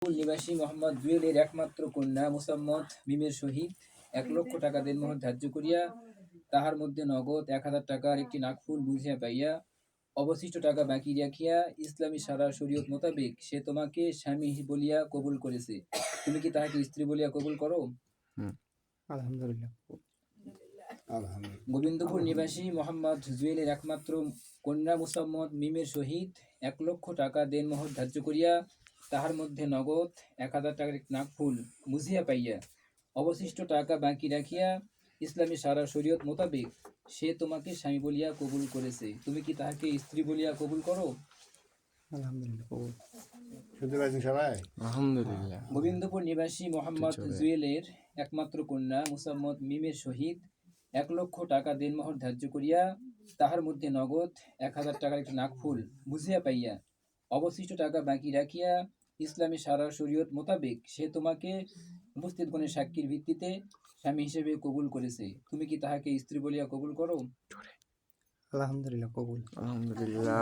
নিবাসী মোহাম্মদ জুয়েলের একমাত্র কন্যা মুসাম্মদ মিমের সহিত 1,00,000 টাকা দেনমোহর ধার্য করিয়া তাহার মধ্যে নগদ 1,000 টাকার একটি নাকফুল বুঝিয়া পাইয়া অবশিষ্ট টাকা বাকি রাখিয়া ইসলামী সারা শরীয়ত মোতাবেক সে তোমাকে স্বামী বলিয়া কবুল করেছে, তুমি কি তাহাকে স্ত্রী বলিয়া কবুল করো? আলহামদুলিল্লাহ। গোবিন্দপুর নিবাসী মোহাম্মদ জুয়েলের একমাত্র কন্যা মুসাম্মদ মিমের সহিত 1,00,000 টাকা দেনমোহর ধার্য করিয়া তাহার মধ্যে নগদ 1,000 টাকার একটি নাকফুল বুঝিয়া পাইয়া অবশিষ্ট টাকা বাকি রাখিয়া ইসলামী সারা শরীয়ত মোতাবেক সে তোমাকে স্বামী বলিয়া কবুল করেছে, তুমি কি তাহাকে স্ত্রী বলিয়া কবুল করো? আলহামদুলিল্লাহ। কবুল। আলহামদুলিল্লাহ। গোবিন্দপুর নিবাসী মোহাম্মদ জুয়েলের একমাত্র কন্যা মুসাম্মদ মিমের সহিত 1,00,000 টাকা দেনমোহর ধার্য করিয়া তাহার মধ্যে নগদ 1,000 টাকার একটি নাকফুল বুঝিয়া পাইয়া অবশিষ্ট টাকা বাকি রাখিয়া ইসলামী সারা শরীয়ত মোতাবেক সে তোমাকে উপস্থিত গণের সাক্ষীর ভিত্তিতে স্বামী হিসেবে কবুল করেছে, তুমি কি তাহাকে স্ত্রী বলিয়া কবুল করো? আলহামদুলিল্লাহ। কবুল। আলহামদুলিল্লাহ।